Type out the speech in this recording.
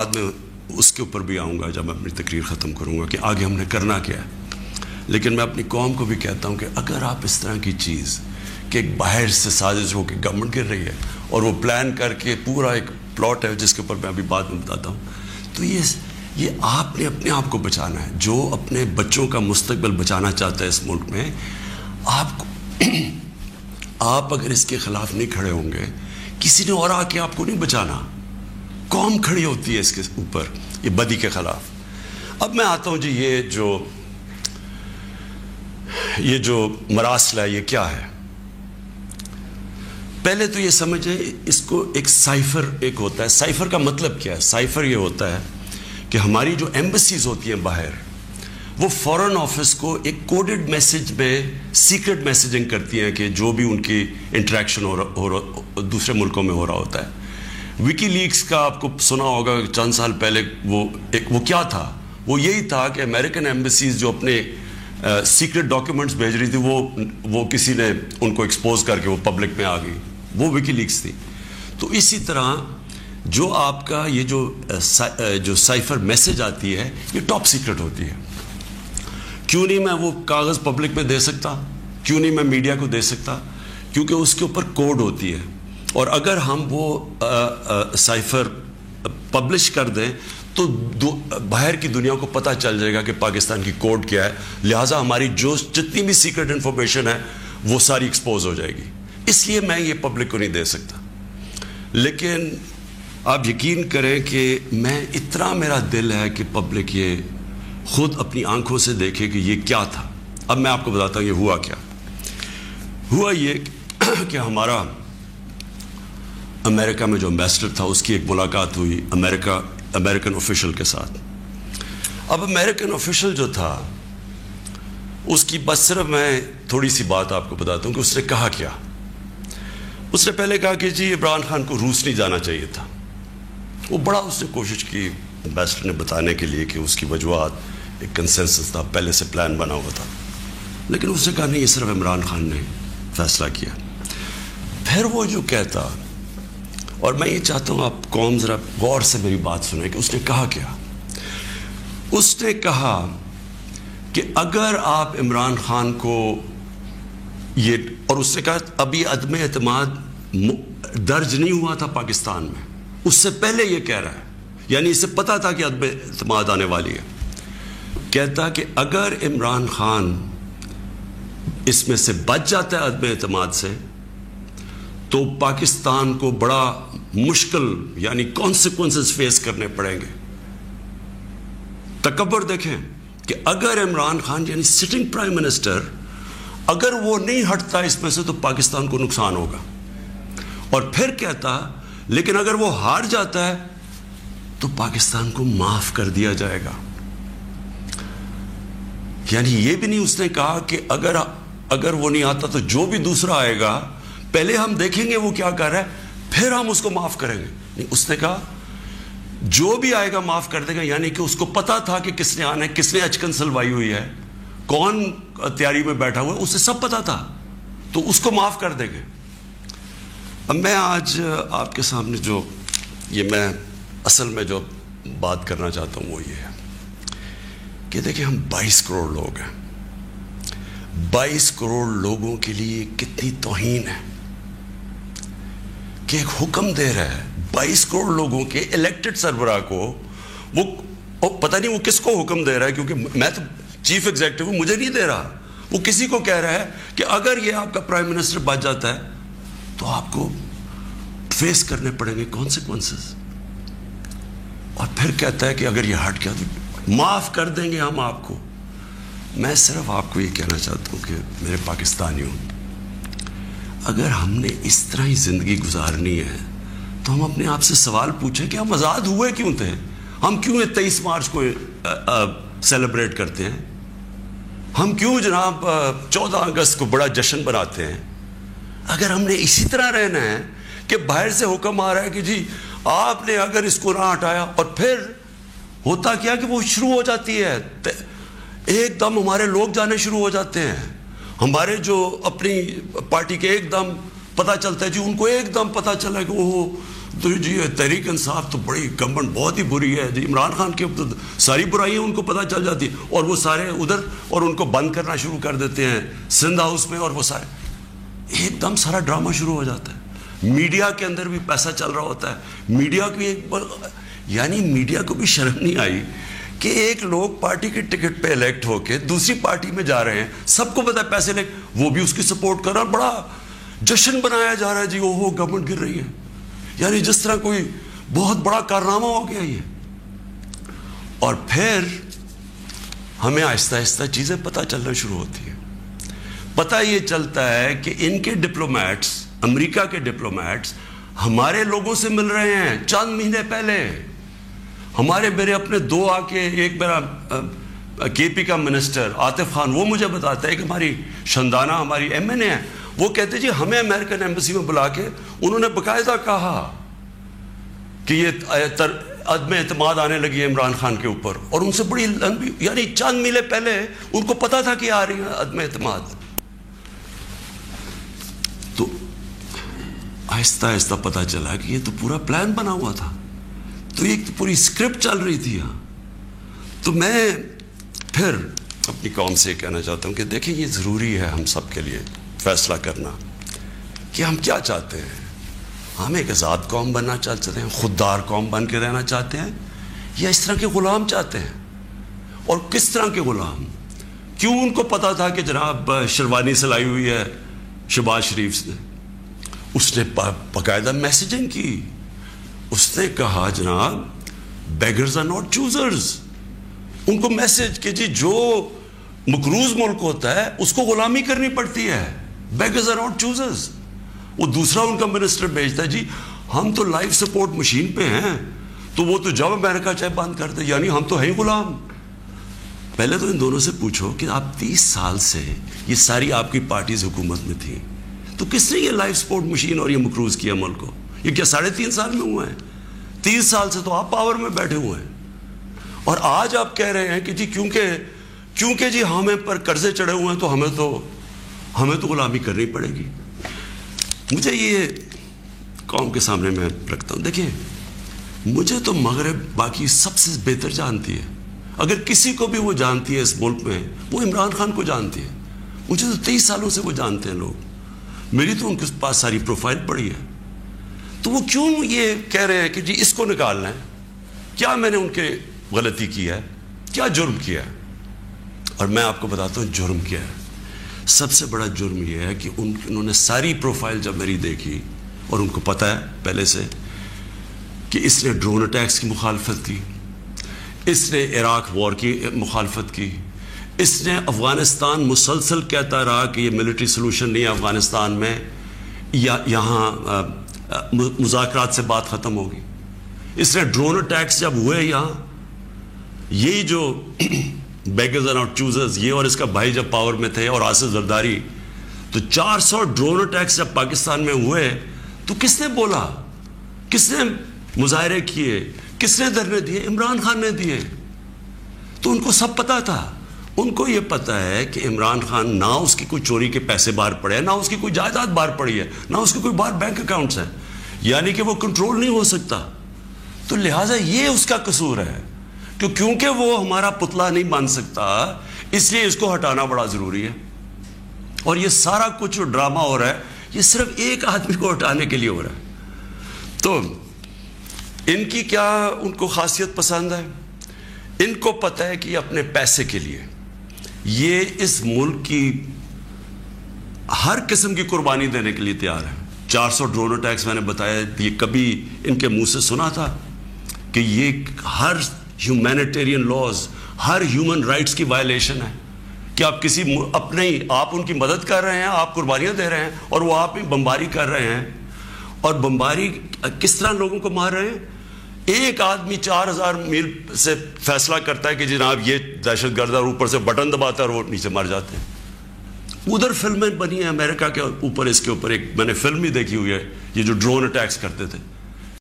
بعد میں اس کے اوپر بھی آؤں گا جب میں اپنی تقریر ختم کروں گا کہ آگے ہم نے کرنا کیا ہے. لیکن میں اپنی قوم کو بھی کہتا ہوں کہ اگر آپ اس طرح کی چیز کہ ایک باہر سے سازش ہو کے گورنمنٹ گر رہی ہے اور وہ پلان کر کے پورا ایک پلاٹ ہے جس کے اوپر میں ابھی بعد میں بتاتا ہوں, تو یہ آپ نے اپنے آپ کو بچانا ہے. جو اپنے بچوں کا مستقبل بچانا چاہتا ہے اس ملک میں, آپ اگر اس کے خلاف نہیں کھڑے ہوں گے, کسی نے اور آ کے آپ کو نہیں بچانا. قوم کھڑی ہوتی ہے اس کے اوپر, یہ بدی کے خلاف. اب میں آتا ہوں جی, یہ جو مراسل ہے یہ کیا ہے. پہلے تو یہ سمجھیں اس کو ایک سائفر ایک ہوتا ہے. سائفر کا مطلب کیا ہے؟ سائفر یہ ہوتا ہے کہ ہماری جو ایمبسیز ہوتی ہیں باہر, وہ فورن آفس کو ایک کوڈڈ میسج میں سیکرٹ میسیجنگ کرتی ہیں کہ جو بھی ان کی انٹریکشن دوسرے ملکوں میں ہو رہا ہوتا ہے. وکی لیکس کا آپ کو سنا ہوگا چند سال پہلے, وہ کیا تھا؟ وہ یہی تھا کہ امریکن ایمبسیز جو اپنے سیکرٹ ڈاکیومنٹس بھیج رہی تھی وہ کسی نے ان کو ایکسپوز کر کے وہ پبلک میں آ گئی, وہ وکی لیکس تھی. تو اسی طرح جو آپ کا یہ جو سائفر میسج آتی ہے یہ ٹاپ سیکرٹ ہوتی ہے. کیوں نہیں میں وہ کاغذ پبلک میں دے سکتا؟ کیوں نہیں میں میڈیا کو دے سکتا؟ کیونکہ اس کے اوپر کوڈ ہوتی ہے, اور اگر ہم وہ سائفر پبلش کر دیں تو باہر کی دنیا کو پتہ چل جائے گا کہ پاکستان کی کوڈ کیا ہے. لہٰذا ہماری جتنی بھی سیکرٹ انفارمیشن ہے وہ ساری ایکسپوز ہو جائے گی. اس لیے میں یہ پبلک کو نہیں دے سکتا. لیکن آپ یقین کریں کہ اتنا میرا دل ہے کہ پبلک یہ خود اپنی آنکھوں سے دیکھے کہ یہ کیا تھا. اب میں آپ کو بتاتا ہوں یہ ہوا کیا. ہوا یہ کہ ہمارا امریکہ میں جو امبیسڈر تھا اس کی ایک ملاقات ہوئی امریکن آفیشل کے ساتھ. اب امریکن آفیشل جو تھا اس کی بس صرف میں تھوڑی سی بات آپ کو بتاتا ہوں کہ اس نے کہا کیا. اس نے پہلے کہا کہ جی عمران خان کو روس نہیں جانا چاہیے تھا. وہ بڑا اس نے کوشش کی امبیسڈر نے بتانے کے لیے کہ اس کی وجوہات, ایک کنسنسس تھا, پہلے سے پلان بنا ہوا تھا. لیکن اس نے کہا نہیں, یہ صرف عمران خان نے فیصلہ کیا. پھر وہ جو کہتا, اور میں یہ چاہتا ہوں آپ قوم ذرا غور سے میری بات سنیں کہ اس نے کہا کیا. اس نے کہا کہ اگر آپ عمران خان کو اور اس نے کہا ابھی عدم اعتماد درج نہیں ہوا تھا پاکستان میں, اس سے پہلے یہ کہہ رہا ہے, یعنی اسے پتا تھا کہ عدم اعتماد آنے والی ہے. کہتا کہ اگر عمران خان اس میں سے بچ جاتا ہے عدم اعتماد سے, تو پاکستان کو بڑا مشکل یعنی کانسیکوینسز فیس کرنے پڑیں گے. تکبر دیکھیں کہ اگر عمران خان یعنی سٹنگ پرائم منسٹر اگر وہ نہیں ہٹتا اس میں سے تو پاکستان کو نقصان ہوگا. اور پھر کہتا لیکن اگر وہ ہار جاتا ہے تو پاکستان کو معاف کر دیا جائے گا. یعنی یہ بھی نہیں اس نے کہا کہ اگر وہ نہیں آتا تو جو بھی دوسرا آئے گا پہلے ہم دیکھیں گے وہ کیا کر رہا ہے, پھر ہم اس کو معاف کریں گے. نہیں, اس نے کہا جو بھی آئے گا معاف کر دے گا. یعنی کہ اس کو پتا تھا کہ کس نے آنا ہے, کس نے اچکن سلوائی ہوئی ہے, کون تیاری میں بیٹھا ہوا ہے, اسے سب پتا تھا, تو اس کو معاف کر دیں گے. اب میں آج آپ کے سامنے میں اصل میں جو بات کرنا چاہتا ہوں وہ یہ ہے کہ دیکھیں ہم 22 کروڑ لوگ ہیں. 22 کروڑ لوگوں کے لیے کتنی توہین ہے کہ ایک حکم دے رہا ہے 22 کروڑ لوگوں کے الیکٹڈ سربراہ کو. وہ پتہ نہیں وہ کس کو حکم دے رہا ہے, کیونکہ میں تو چیف ایگزیکٹو ہوں, مجھے نہیں دے رہا. وہ کسی کو کہہ رہا ہے کہ اگر یہ آپ کا پرائم منسٹر بچ جاتا ہے تو آپ کو فیس کرنے پڑیں گے کانسیکوینسز. اور پھر کہتا ہے کہ اگر یہ ہٹ گیا تو معاف کر دیں گے ہم آپ کو. میں صرف آپ کو یہ کہنا چاہتا ہوں کہ میرے پاکستانیوں, اگر ہم نے اس طرح ہی زندگی گزارنی ہے تو ہم اپنے آپ سے سوال پوچھیں کہ ہم آزاد ہوئے کیوں تھے. ہم کیوں 23 مارچ کو سیلیبریٹ کرتے ہیں, ہم کیوں جناب 14 اگست کو بڑا جشن بناتے ہیں. اگر ہم نے اسی طرح رہنا ہے کہ باہر سے حکم آ رہا ہے کہ جی آپ نے اگر اس کو نہ ہٹایا, اور پھر ہوتا کیا کہ وہ شروع ہو جاتی ہے, ایک دم ہمارے لوگ جانے شروع ہو جاتے ہیں, ہمارے جو اپنی پارٹی کے ایک دم پتہ چلتا ہے جی ان کو ایک دم پتہ چلا کہ وہ تو جی تحریک انصاف تو بڑی گورنمنٹ بہت ہی بری ہے جی، عمران خان کے تو ساری برائیاں ان کو پتہ چل جاتی ہیں، اور وہ سارے ادھر، اور ان کو بند کرنا شروع کر دیتے ہیں سندھ ہاؤس میں، اور وہ سارے ایک دم سارا ڈرامہ شروع ہو جاتا ہے۔ میڈیا کے اندر بھی پیسہ چل رہا ہوتا ہے، میڈیا کی یعنی میڈیا کو بھی شرم نہیں آئی کہ ایک لوگ پارٹی کے ٹکٹ پہ الیکٹ ہو کے دوسری پارٹی میں جا رہے ہیں، سب کو پتا ہے پیسے لے، وہ بھی اس کی سپورٹ کر رہا، بڑا جشن بنایا جا رہا ہے جی، وہ گورنمنٹ گر رہی ہے، یعنی جس طرح کوئی بہت بڑا کارنامہ ہو گیا یہ۔ اور پھر ہمیں آہستہ آہستہ چیزیں پتہ چلنا شروع ہوتی ہیں۔ پتہ یہ چلتا ہے کہ ان کے ڈپلومیٹس، امریکہ کے ڈپلومیٹس ہمارے لوگوں سے مل رہے ہیں چند مہینے پہلے۔ ہمارے میرے اپنے دو آ کے، ایک میرا کے پی کا منسٹر عاطف خان، وہ مجھے بتاتا ہے کہ ہماری شندانہ ہماری ایم این اے ہے، وہ کہتے جی ہمیں امریکن ایمبیسی میں بلا کے انہوں نے باقاعدہ کہا کہ یہ عدم اعتماد آنے لگی ہے عمران خان کے اوپر، اور ان سے بڑی لمبی، یعنی چند مہینے پہلے ان کو پتا تھا کہ آ رہی ہے عدم اعتماد۔ تو آہستہ آہستہ پتا چلا کہ یہ تو پورا پلان بنا ہوا تھا، تو یہ پوری اسکرپٹ چل رہی تھی یہاں۔ تو میں پھر اپنی قوم سے کہنا چاہتا ہوں کہ دیکھیں یہ ضروری ہے ہم سب کے لیے فیصلہ کرنا کہ ہم کیا چاہتے ہیں۔ ہم ایک آزاد قوم بننا چاہتے ہیں، خوددار قوم بن کے رہنا چاہتے ہیں، یا اس طرح کے غلام چاہتے ہیں؟ اور کس طرح کے غلام؟ کیوں ان کو پتا تھا کہ جناب شیروانی سے لائی ہوئی ہے شہباز شریف نے؟ اس نے باقاعدہ میسیجنگ کی، اس نے کہا جناب بیگرز آر ناٹ چوزرز، ان کو میسج کہ جی جو مقروض ملک ہوتا ہے اس کو غلامی کرنی پڑتی ہے، بیگرز آر ناٹ چوزرز۔ وہ دوسرا ان کا منسٹر بھیجتا ہے جی ہم تو لائف سپورٹ مشین پہ ہیں، تو وہ تو جب امریکہ چاہے بند کر دے، یعنی ہم تو ہیں غلام۔ پہلے تو ان دونوں سے پوچھو کہ آپ 30 سال سے یہ ساری آپ کی پارٹیز حکومت میں تھیں، تو کس نے یہ لائف سپورٹ مشین اور یہ مقروض کیا ملک کو؟ یہ کیا 3.5 سال میں ہوا ہے؟ 30 سال سے تو آپ پاور میں بیٹھے ہوئے ہیں، اور آج آپ کہہ رہے ہیں کہ جی کیونکہ جی ہمیں پر قرضے چڑھے ہوئے ہیں تو ہمیں تو غلامی کرنی پڑے گی۔ مجھے یہ قوم کے سامنے میں رکھتا ہوں، دیکھیں مجھے تو مغرب باقی سب سے بہتر جانتی ہے، اگر کسی کو بھی وہ جانتی ہے اس ملک میں وہ عمران خان کو جانتی ہے۔ مجھے تو 23 سالوں سے وہ جانتے ہیں لوگ، میری تو ان کے پاس ساری پروفائل پڑی ہے، تو وہ کیوں یہ کہہ رہے ہیں کہ جی اس کو نکالنا ہے؟ کیا میں نے ان کے غلطی کی ہے؟ کیا جرم کیا ہے؟ اور میں آپ کو بتاتا ہوں جرم کیا ہے۔ سب سے بڑا جرم یہ ہے کہ انہوں نے ساری پروفائل جب میری دیکھی، اور ان کو پتہ ہے پہلے سے کہ اس نے ڈرون اٹیکس کی مخالفت کی، اس نے عراق وار کی مخالفت کی، اس نے افغانستان مسلسل کہتا رہا کہ یہ ملٹری سلوشن نہیں ہے افغانستان میں، یا یہاں مذاکرات سے بات ختم ہوگی۔ اس نے ڈرون اٹیکس جب ہوئے یہاں، یہی جو بیگرز آر ناٹ چوزرز، یہ اور اس کا بھائی جب پاور میں تھے اور آصف زرداری، تو 400 ڈرون اٹیکس جب پاکستان میں ہوئے تو کس نے بولا؟ کس نے مظاہرے کیے؟ کس نے دھرنے دیے؟ عمران خان نے دیے۔ تو ان کو سب پتا تھا، ان کو یہ پتا ہے کہ عمران خان نہ اس کی کوئی چوری کے پیسے باہر پڑے ہیں، نہ اس کی کوئی جائیداد باہر پڑی ہے، نہ اس کے کوئی باہر بینک اکاؤنٹس ہیں، یعنی کہ وہ کنٹرول نہیں ہو سکتا۔ تو لہٰذا یہ اس کا قصور ہے کہ کیونکہ وہ ہمارا پتلا نہیں بن سکتا، اس لیے اس کو ہٹانا بڑا ضروری ہے۔ اور یہ سارا کچھ جو ڈرامہ ہو رہا ہے یہ صرف ایک آدمی کو ہٹانے کے لیے ہو رہا ہے۔ تو ان کی کیا ان کو خاصیت پسند ہے؟ ان کو پتہ ہے کہ یہ اپنے پیسے کے لیے یہ اس ملک کی ہر قسم کی قربانی دینے کے لیے تیار ہے۔ 400 ڈرون اٹیکس میں نے بتایا، یہ کبھی ان کے منہ سے سنا تھا کہ یہ ہر ہیومینیٹیرین لاز، ہر ہیومن رائٹس کی وائلیشن ہے کہ آپ کسی آپ ان کی مدد کر رہے ہیں، آپ قربانیاں دے رہے ہیں، اور وہ آپ ہی بمباری کر رہے ہیں۔ اور بمباری کس طرح لوگوں کو مار رہے ہیں؟ ایک آدمی 4000 میل سے فیصلہ کرتا ہے کہ جناب یہ دہشت گرد، اور اوپر سے بٹن دباتا ہے اور وہ نیچے مر جاتے ہیں۔ ادھر فلمیں بنی ہیں امریکہ کے اوپر، اس کے اوپر ایک میں نے فلم ہی دیکھی ہوئی ہے، یہ جو ڈرون اٹیکس کرتے تھے۔